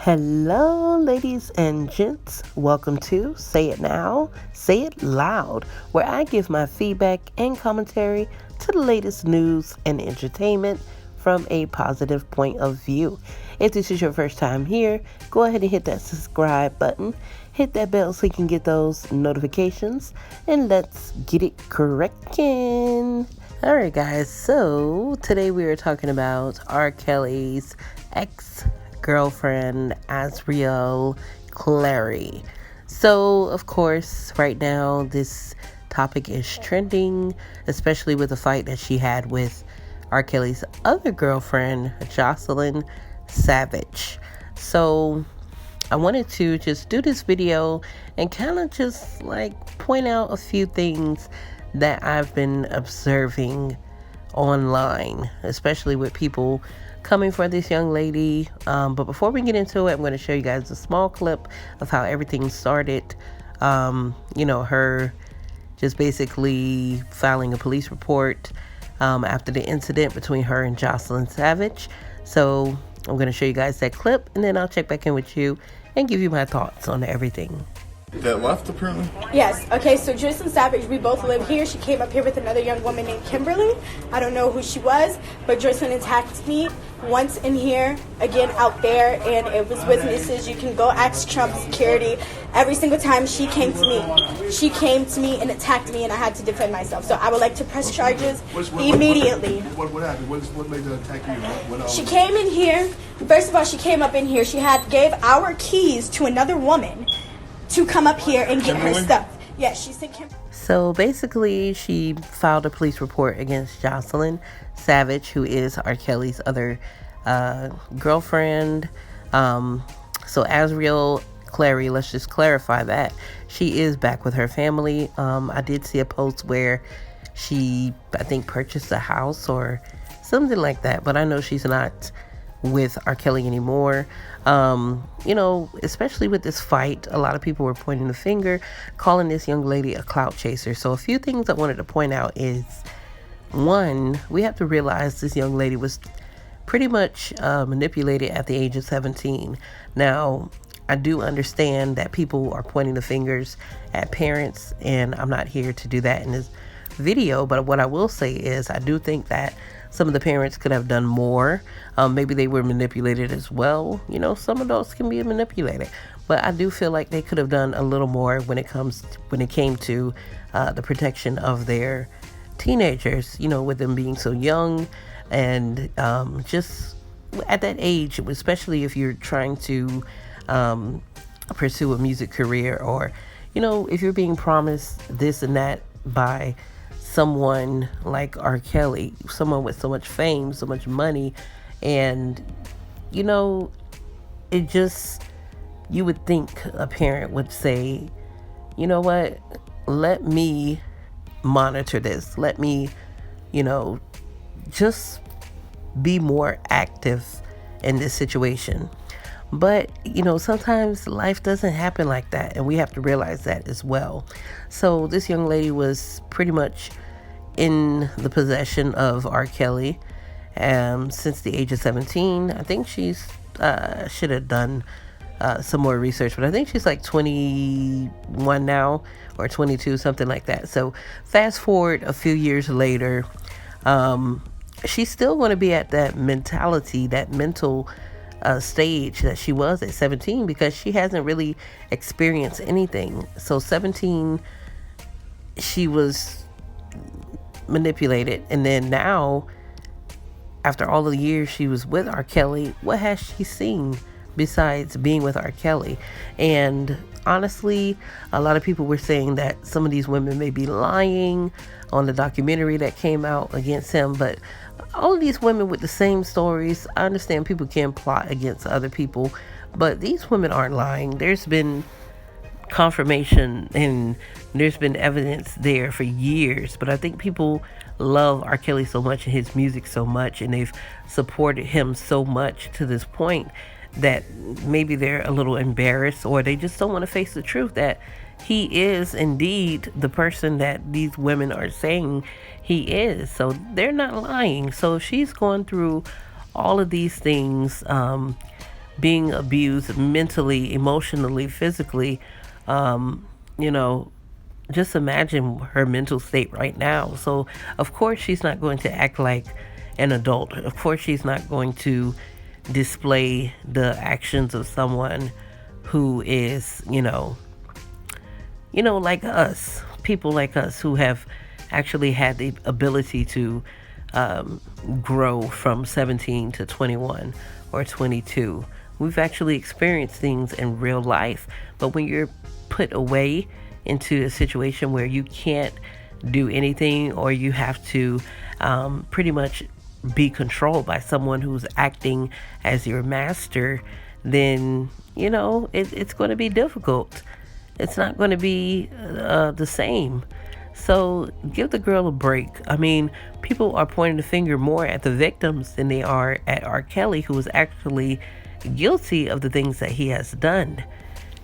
Hello, ladies and gents. Welcome to Say It Now, Say It Loud, where I give my feedback and commentary to the latest news and entertainment from a positive point of view. If this is your first time here, go ahead and hit that subscribe button, hit that bell so you can get those notifications, and let's get it crackin'. Alright guys, so today we are talking about R. Kelly's ex-girlfriend, AZRIEL Clary. So, of course, right now this topic is trending, especially with the fight that she had with R. Kelly's other girlfriend, Jocelyn Savage. So, I wanted to just do this video and kind of just point out a few things that I've been observing online, especially with people coming for this young lady. But before we get into it, I'm going to show you guys a small clip of how everything started. Her just basically filing a police report after the incident between her and Jocelyn Savage. So I'm going to show you guys that clip, and then I'll check back in with you and give you my thoughts on everything. That left, apparently? Yes. Okay, so Jocelyn Savage, we both live here. She came up here with another young woman named Kimberly. I don't know who she was, but Jocelyn attacked me once in here, again out there, and it was witnesses. You can go ask Trump security. Every single time she came to me and attacked me, and I had to defend myself. So I would like to press charges immediately. What happened? What made her attack you? She came in here. First of all, she came up in here. She gave our keys to another woman to come up here and get her stuff. Yes, she said Kim. So basically, she filed a police report against Jocelyn Savage, who is R. Kelly's other girlfriend. So AZRIEL Clary, let's just clarify that she is back with her family. I did see a post where she, I think, purchased a house or something like that, but I know she's not with R. Kelly anymore. Especially with this fight, a lot of people were pointing the finger, calling this young lady a clout chaser. So a few things I wanted to point out is, one, we have to realize this young lady was pretty much manipulated at the age of 17. Now, I do understand that people are pointing the fingers at parents, and I'm not here to do that in this video, but what I will say is I do think that some of the parents could have done more. Maybe they were manipulated as well. Some adults can be manipulated, but I do feel like they could have done a little more when it came to the protection of their teenagers, with them being so young and just at that age, especially if you're trying to pursue a music career, or if you're being promised this and that by someone like R. Kelly, someone with so much fame, so much money, and it just, you would think a parent would say, you know what, let me monitor this, let me just be more active in this situation. But sometimes life doesn't happen like that, and we have to realize that as well. So this young lady was pretty much in the possession of R. Kelly since the age of 17. I think she's should have done some more research, but I think she's like 21 now, or 22, something like that. So fast forward a few years later, she's still going to be at that mentality, that mental stage that she was at 17, because she hasn't really experienced anything. So 17, she was manipulated, and then now, after all the years she was with R. Kelly, what has she seen besides being with R. Kelly? And honestly, a lot of people were saying that some of these women may be lying on the documentary that came out against him, but all of these women with the same stories, I understand people can plot against other people, but these women aren't lying. There's been confirmation and there's been evidence there for years, but I think people love R. Kelly so much and his music so much, and they've supported him so much to this point that maybe they're a little embarrassed, or they just don't want to face the truth that he is indeed the person that these women are saying he is. So they're not lying. So she's going through all of these things being abused mentally, emotionally, physically. Um, you know, just imagine her mental state right now. So, of course, she's not going to act like an adult. Of course, she's not going to display the actions of someone who is, like us, people like us who have actually had the ability to grow from 17 to 21 or 22. We've actually experienced things in real life. But when you're put away into a situation where you can't do anything, or you have to pretty much be controlled by someone who's acting as your master, then, it's going to be difficult. It's not going to be the same. So give the girl a break. I mean, people are pointing the finger more at the victims than they are at R. Kelly, who is actually guilty of the things that he has done.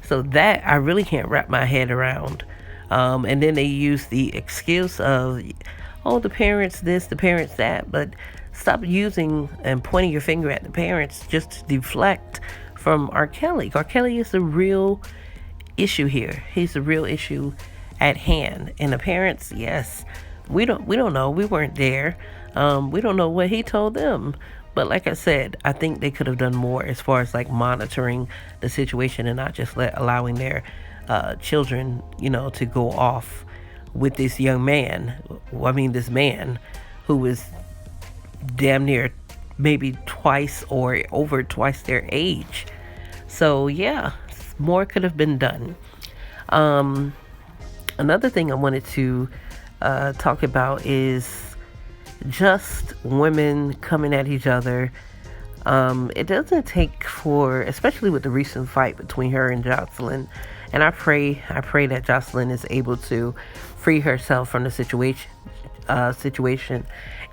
So that I really can't wrap my head around. And then they use the excuse of, oh, the parents this, the parents that. But stop using and pointing your finger at the parents just to deflect from R. Kelly. R. Kelly is the real issue here. He's the real issue at hand. And the parents, yes, we don't know. We weren't there. We don't know what he told them. But like I said, I think they could have done more as far as like monitoring the situation and not just allowing their children, to go off with this young man. This man who was damn near maybe twice or over twice their age. So yeah, more could have been done. Another thing I wanted to talk about is just women coming at each other. It doesn't take for, especially with the recent fight between her and Jocelyn, and I pray that Jocelyn is able to free herself from the situation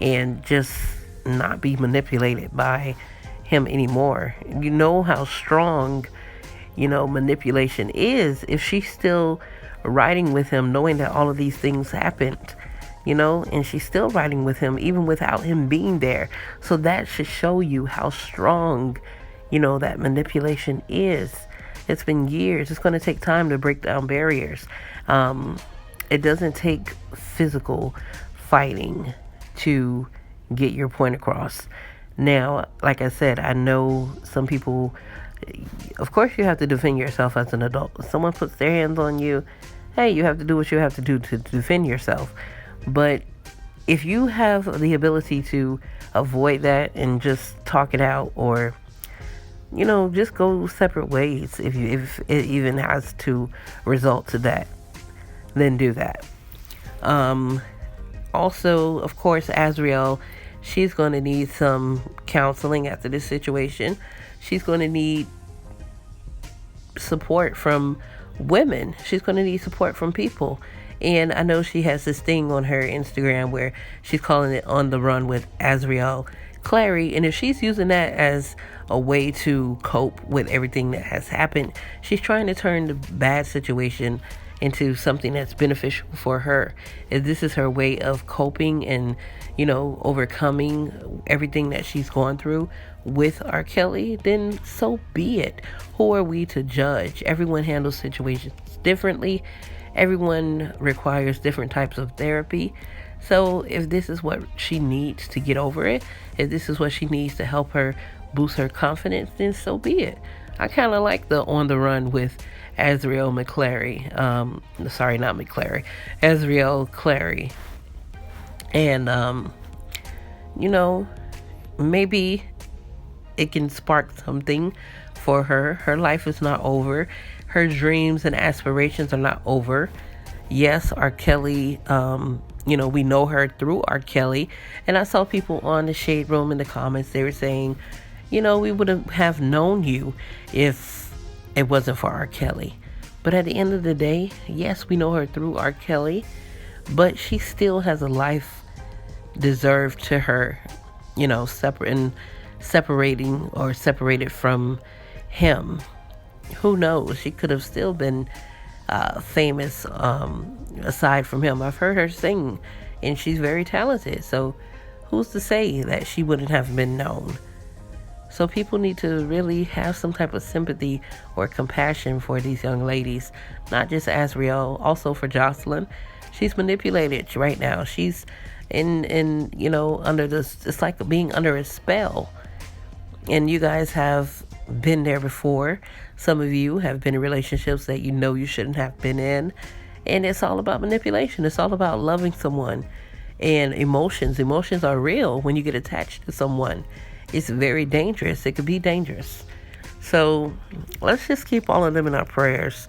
and just not be manipulated by him anymore. You know how strong, manipulation is if she's still riding with him, knowing that all of these things happened. And she's still riding with him even without him being there. So that should show you how strong, that manipulation is. It's been years. It's going to take time to break down barriers. It doesn't take physical fighting to get your point across. Now, like I said, I know some people, of course you have to defend yourself as an adult. If someone puts their hands on you, hey, you have to do what you have to do to defend yourself. But if you have the ability to avoid that and just talk it out, or just go separate ways, if it even has to result to that, then do that. Also, of course, AZRIEL, she's going to need some counseling after this situation. She's going to need support from women. She's going to need support from people. And I know she has this thing on her Instagram where she's calling it On the Run with AZRIEL Clary. And if she's using that as a way to cope with everything that has happened, she's trying to turn the bad situation into something that's beneficial for her. If this is her way of coping and, overcoming everything that she's gone through with R. Kelly, then so be it. Who are we to judge? Everyone handles situations differently. Everyone requires different types of therapy. So if this is what she needs to get over it, if this is what she needs to help her boost her confidence, then so be it. I kind of like the On the Run with AZRIEL McClary. Sorry, not McClary. AZRIEL Clary. And, maybe it can spark something for her. Her life is not over. Her dreams and aspirations are not over. Yes, R. Kelly, we know her through R. Kelly. And I saw people on the Shade Room in the comments, they were saying, we wouldn't have known you if it wasn't for R. Kelly. But at the end of the day, yes, we know her through R. Kelly, but she still has a life deserved to her, separated from him. Who knows? She could have still been famous aside from him. I've heard her sing, and she's very talented. So who's to say that she wouldn't have been known? So people need to really have some type of sympathy or compassion for these young ladies, not just Azriel, also for Jocelyn. She's manipulated right now. She's in under this, it's like being under a spell. And you guys have been there before. Some of you have been in relationships that you know you shouldn't have been in. And it's all about manipulation. It's all about loving someone. And emotions. Emotions are real when you get attached to someone. It's very dangerous. It could be dangerous. So let's just keep all of them in our prayers.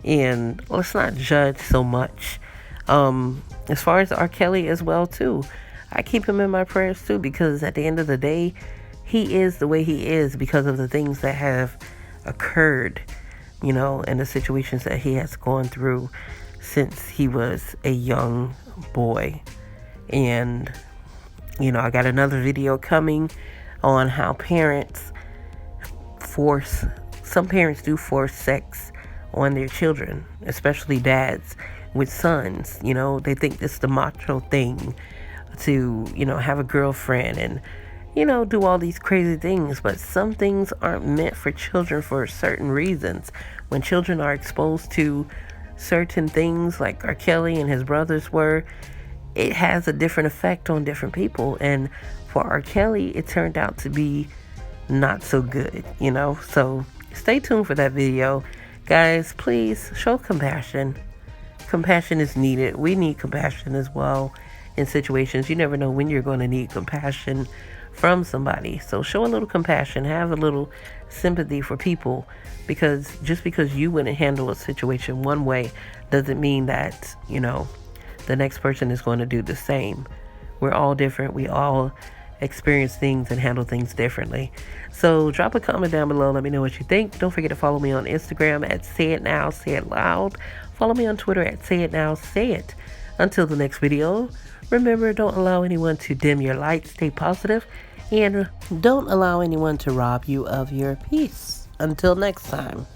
And let's not judge so much. As far as R. Kelly as well, too. I keep him in my prayers, too, because at the end of the day, he is the way he is because of the things that have occurred, and the situations that he has gone through since he was a young boy. And, I got another video coming on how some parents do force sex on their children, especially dads with sons. They think this is the macho thing to, have a girlfriend and, do all these crazy things. But some things aren't meant for children for certain reasons. When children are exposed to certain things like R. Kelly and his brothers were, it has a different effect on different people. And for R. Kelly, it turned out to be not so good, So stay tuned for that video. Guys, please show compassion. Compassion is needed. We need compassion as well in situations. You never know when you're going to need compassion from somebody. So show a little compassion. Have a little sympathy for people, because just because you wouldn't handle a situation one way doesn't mean that, the next person is going to do the same. We're all different. We all experience things and handle things differently. So drop a comment down below. Let me know what you think. Don't forget to follow me on Instagram at Say It Now, Say It Loud. Follow me on Twitter at Say It Now, Say It. Until the next video, remember, don't allow anyone to dim your light. Stay positive, and don't allow anyone to rob you of your peace. Until next time.